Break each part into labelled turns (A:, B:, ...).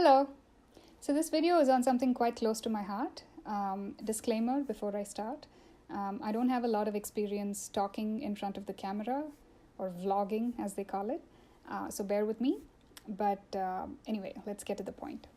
A: Hello. So this video is on something quite close to my heart. Disclaimer before I start. I don't have a lot of experience talking in front of the camera or vlogging as they call it. So bear with me. But anyway, let's get to the point.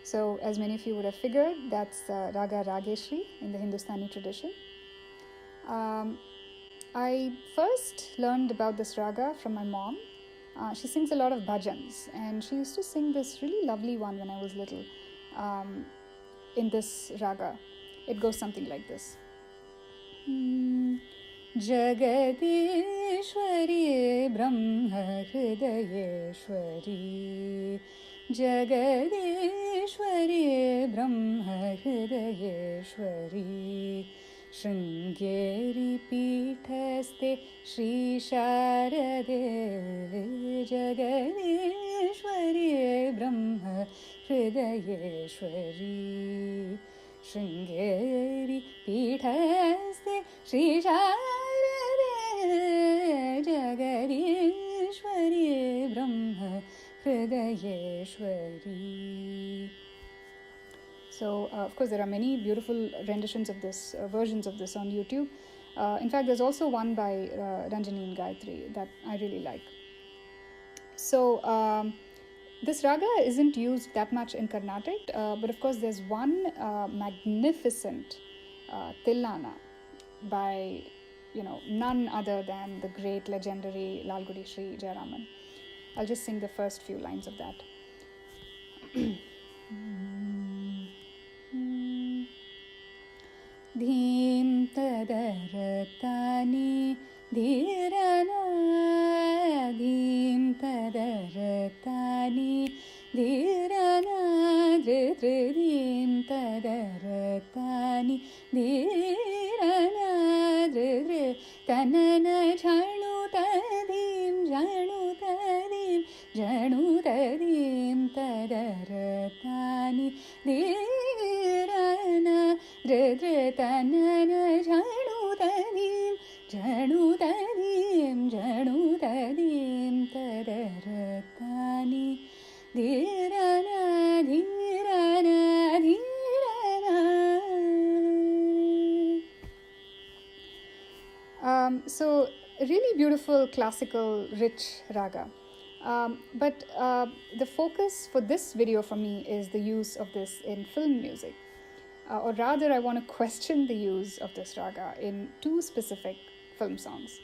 A: So, as many of you would have figured, that's Raga Rageshri in the Hindustani tradition. I first learned about this raga from my mom. She sings a lot of bhajans, and she used to sing this really lovely one when I was little in this raga. It goes something like this. Jagadishwari Brahma Hridayeshwari Jagadishwari Brahma Hridayeshwari Shringeri Peethaste Shri Sharade Jagadishwari Brahma Hridayeshwari Shringeri Peethaste Shri Sharade Jagadishwari Brahma Hridayeshwari. So, of course, there are many beautiful renditions of this, versions of this on YouTube. In fact, there's also one by Ranjani and Gayatri that I really like. So, this raga isn't used that much in Carnatic, but of course, there's one magnificent Tillana by, none other than the great legendary Lalgudi Sri Jayaraman. I'll just sing the first few lines of that. Dhim tadaratani dhirana Dhim tadaratani dhirana Dhrim tadaratani dhirana Dhri tanana jhanu tadim jhanu tadim jhanu tadim tadaratani dhirana Dhri tanana jhanu tadim jhanu tadim jhanu tadim tadaratani dhirana dhirana dhirana. So really beautiful, classical, rich raga. But the focus for this video for me is the use of this in film music. Or rather, I want to question the use of this raga in two specific film songs.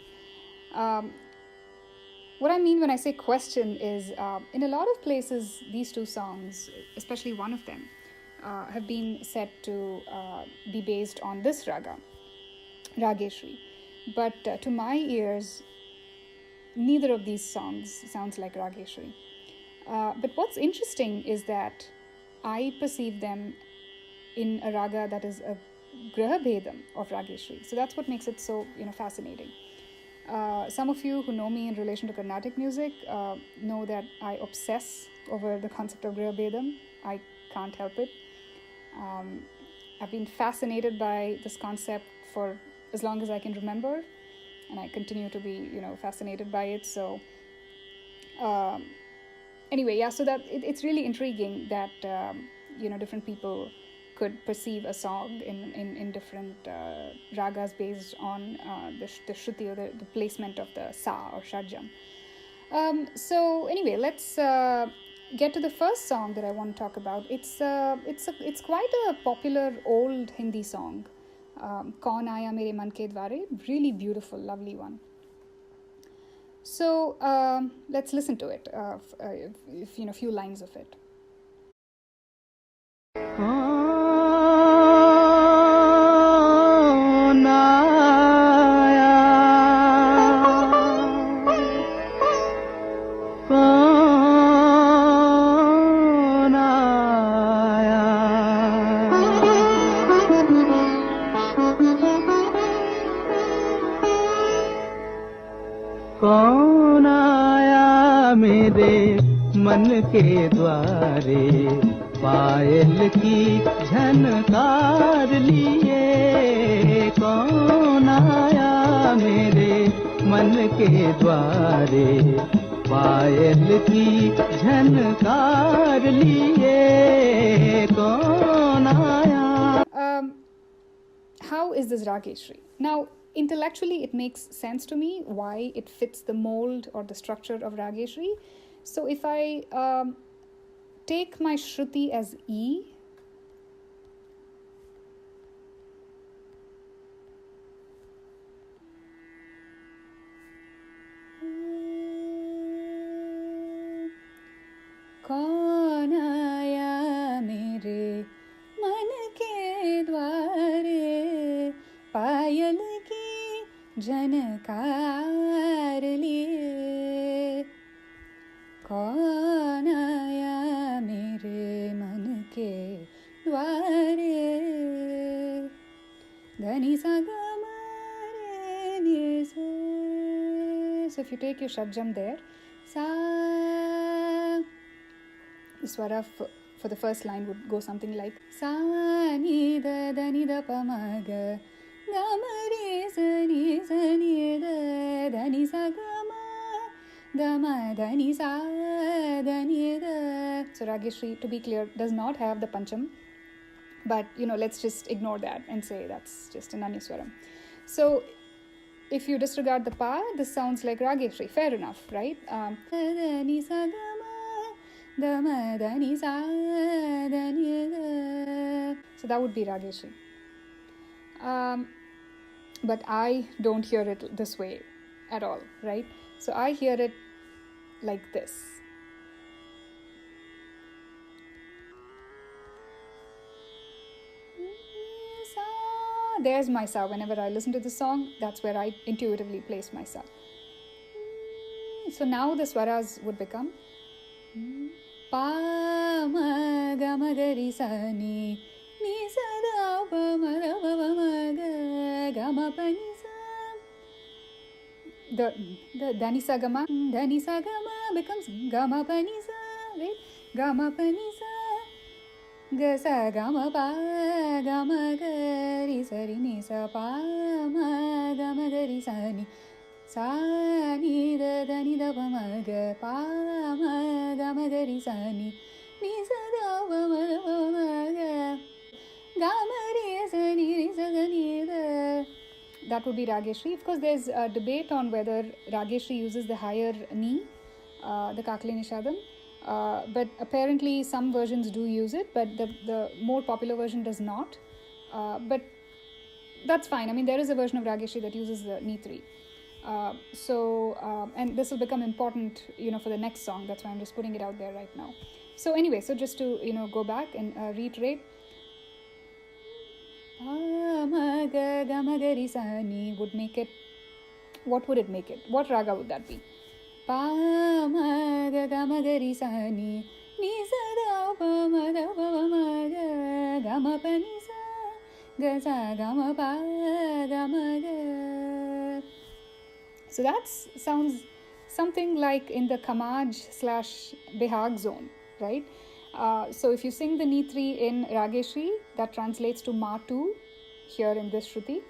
A: What I mean when I say question is, in a lot of places, these two songs, especially one of them, have been said to be based on this raga, Rageshri. But to my ears, neither of these songs sounds like Rageshri. But what's interesting is that I perceive them in a raga that is a Gruhabhedam of Rageshri. So that's what makes it so fascinating. Some of you who know me in relation to Carnatic music know that I obsess over the concept of Gruhabhedam. I can't help it. I've been fascinated by this concept for as long as I can remember, and I continue to be fascinated by it. So anyway, yeah, so that it's really intriguing that different people could perceive a song in different ragas based on the shruti or the placement of the sa or shadjam. So anyway, let's get to the first song that I want to talk about. It's quite a popular old Hindi song Kaun Aaya mere man ke dware, really beautiful, lovely one. So let's listen to it, few lines of it.
B: कौन आया मेरे मन के द्वारे, पायल की झनकार लिए। कौन आया मेरे मन के द्वारे, पायल की झनकार लिए। कौन आया।
A: How is this Rageshri? Now, intellectually it makes sense to me why it fits the mold or the structure of Rageshri. So if I take my Shruti as E, कौन आया मेरे मन के द्वारे, पायल की झनकार लिए। कौन आया मेरे मन के द्वारे, धनी सा ग म रे नि सा. So if you take your shadjam there, sa, the swara for the first line would go something like sa ni da ni da pa ma ga, ga ma re sa ni da da ni sa ga ma, da ma da ni sa da ni da. So Rageshri, to be clear, does not have the pancham, but let's just ignore that and say that's just an anyaswaram. So if you disregard the pa, this sounds like Rageshri. Fair enough, right? Da ni sa ga ma, da ma da ni sa da ni da. So that would be Rageshri. But I don't hear it this way at all, right? So I hear it like this. There's my sa. Whenever I listen to the song, that's where I intuitively place my sa. So now the swaras would become pa ma ga ma ga ri sa ni, ni sa da pa ma da pa ma ga, ga ma pa ni sa. The da ni sa ga ma becomes ga ma pa ni sa, right? Ga ma pa ni sa, ga sa ga ma pa, ga ma ga ri sa ri ni sa, pa ma ga ma ga ri sa ni, sa ni da ni da pa ma ga, pa ma ga ma ga ri sa ni, ni sa da pa ma da pa ma ga, ga ma ri sa ni da. That would be Rageshri. Of course, there's a debate on whether Rageshri uses the higher ni, the Kakali Nishadam. But apparently some versions do use it, but the more popular version does not. But that's fine. I mean, there is a version of Rageshri that uses the ni 3. And this will become important, for the next song. That's why I'm just putting it out there right now. So anyway, so just to, go back and reiterate. Ma ga ga ma ga ri sa ni would make it, what would it make it? What raga would that be? Pa ma ga ga ma ga ri sa ni, ni sa da pa ma da pa ma ga, ga ma pa ni sa, ga sa ga ma pa ga ma ga. So that sounds something like in the Kamaj/Behag zone, right? So if you sing the ni 3 in Rageshri, that translates to ma 2 here in this Shruti.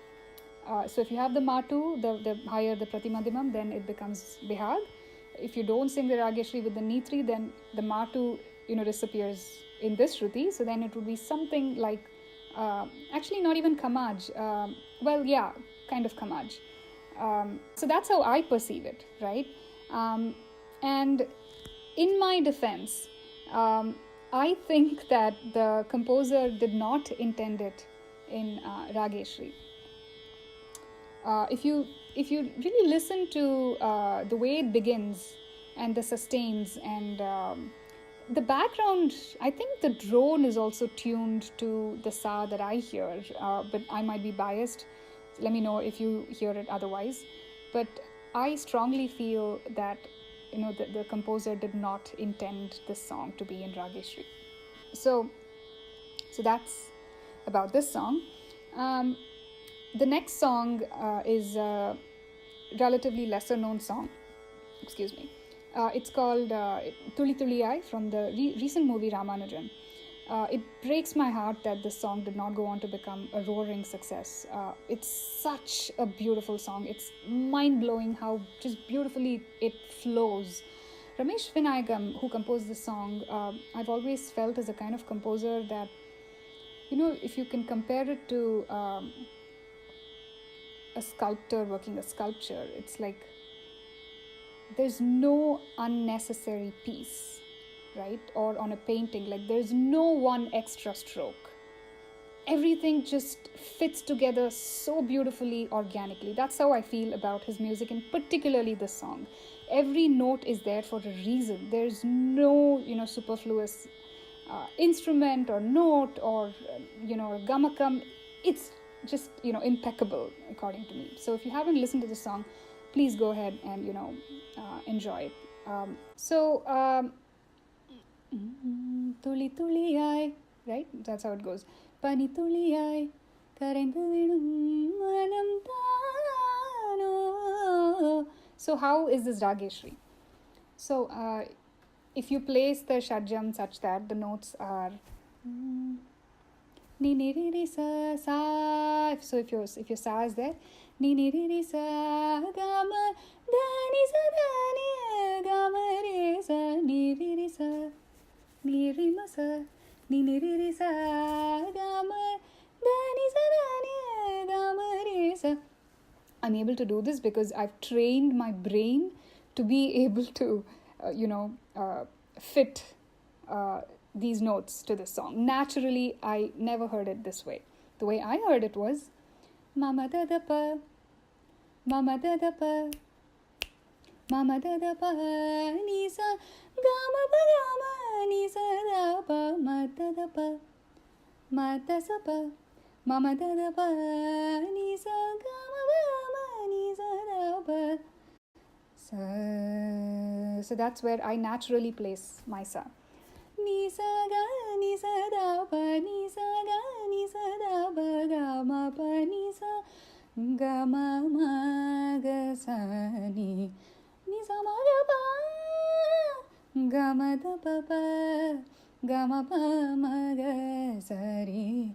A: So if you have the ma 2, the higher the Pratimadimam, then it becomes Behag. If you don't sing the Rageshri with the ni 3, then the ma 2, disappears in this Shruti. So then it would be something like, actually not even Kamaj. Well, yeah, kind of Kamaj. So that's how I perceive it, right? And in my defense, I think that the composer did not intend it in Rageshri. If you really listen to the way it begins and the sustains and the background, I think the drone is also tuned to the sa that I hear, but I might be biased. Let me know if you hear it otherwise. But I strongly feel that the composer did not intend this song to be in Rageshri. So that's about this song. The next song is a relatively lesser known song. Excuse me. It's called Thuliyaai from the recent movie Ramanujan. It breaks my heart that this song did not go on to become a roaring success. It's such a beautiful song. It's mind-blowing how just beautifully it flows. Ramesh Vinayagam, who composed this song, I've always felt is a kind of composer that, if you can compare it to a sculptor working a sculpture, it's like there's no unnecessary piece, right? Or on a painting, like there's no one extra stroke. Everything just fits together so beautifully, organically. That's how I feel about his music, and particularly this song. Every note is there for a reason. There's no, superfluous instrument or note or, gamakam. It's just, impeccable according to me. So if you haven't listened to the song, please go ahead and, enjoy it. Thuliyaai, right? That's how it goes. Pani Thuliyaai, karendu vidum manam thano. So how is this Rageshri? So if you place the shadjam such that the notes are ni ni ri ri sa sa. So if your sa is there, ni ni ri ri sa ga ma da ni sa da ni ga ma re sa ni ri ri sa ni ri ma sa ni ni ri ri sa ga ma da ni sa da ni ga ma re sa. I'm able to do this because I've trained my brain to be able to fit these notes to this song. Naturally, I never heard it this way. The way I heard it was mama da da pa, mama da da pa, mama da da pa, ni sa ga ma pa ga ma, ni sa da pa, ma da da pa, ma da sa pa, mama da da pa, ni sa ga ma pa ga ma, ni sa da pa. So that's where I naturally place my sa. Ni sa ga ni sa da pa, ni sa ga ni sa da pa, ga ma pa ni sa ga ma ma ga sa ni sa ma ga pa, ga ma da pa pa, ga ma pa ma ga sa re,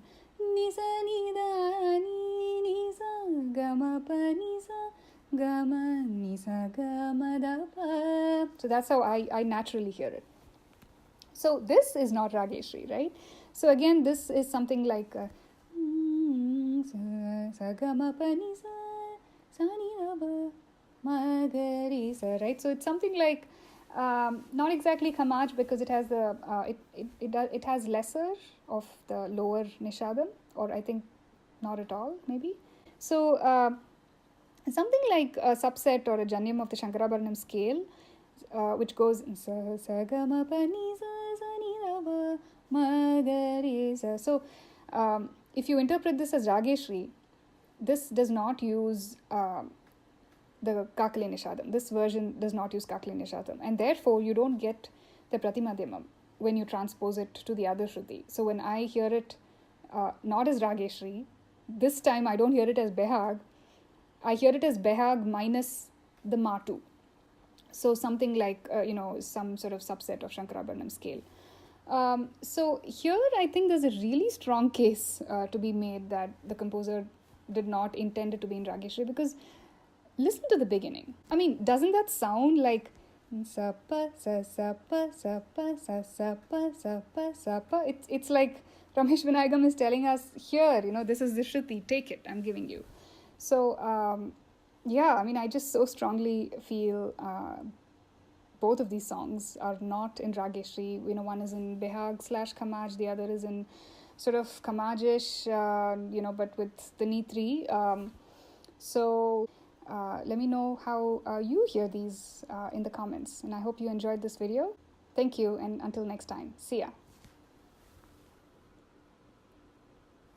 A: ni sa ni da ni sa ga ma pa ni sa ga ma ni sa ga ma da pa. So that's how I naturally hear it. So this is not Rageshri, right? So again, this is something like sa ga ma pa ni sa ni da pa ma ga re sa, right? So it's something like not exactly khamaj because it has the it has lesser of the lower nishadam, or I think not at all, maybe. So something like a subset or a janyam of the Shankarabharanam scale, which goes sa ga ma pa ni sa ni da pa ma ga re sa. So if you interpret this as Rageshri, this does not use the Kakali Nishadam. This version does not use Kakali Nishadam, and therefore you don't get the Pratimadhyamam when you transpose it to the other Shruti. So when I hear it not as Rageshri, this time I don't hear it as Behag. I hear it as Behag minus the Matu. So something like, some sort of subset of Shankarabharanam scale. So here I think there's a really strong case to be made that the composer did not intend it to be in Rageshri, because listen to the beginning. I mean, doesn't that sound like sa pa sa sa pa sa pa sa sa pa sa pa sa pa? It's like Ramesh Vinayagam is telling us here, this is the Shruti, take it, I'm giving you. So, I just so strongly feel both of these songs are not in Rageshri. One is in Behag / Khamaj, the other is in sort of kamajish, but with the nitri. Let me know how you hear these in the comments, and I hope you enjoyed this video. Thank you, and until next time, see ya.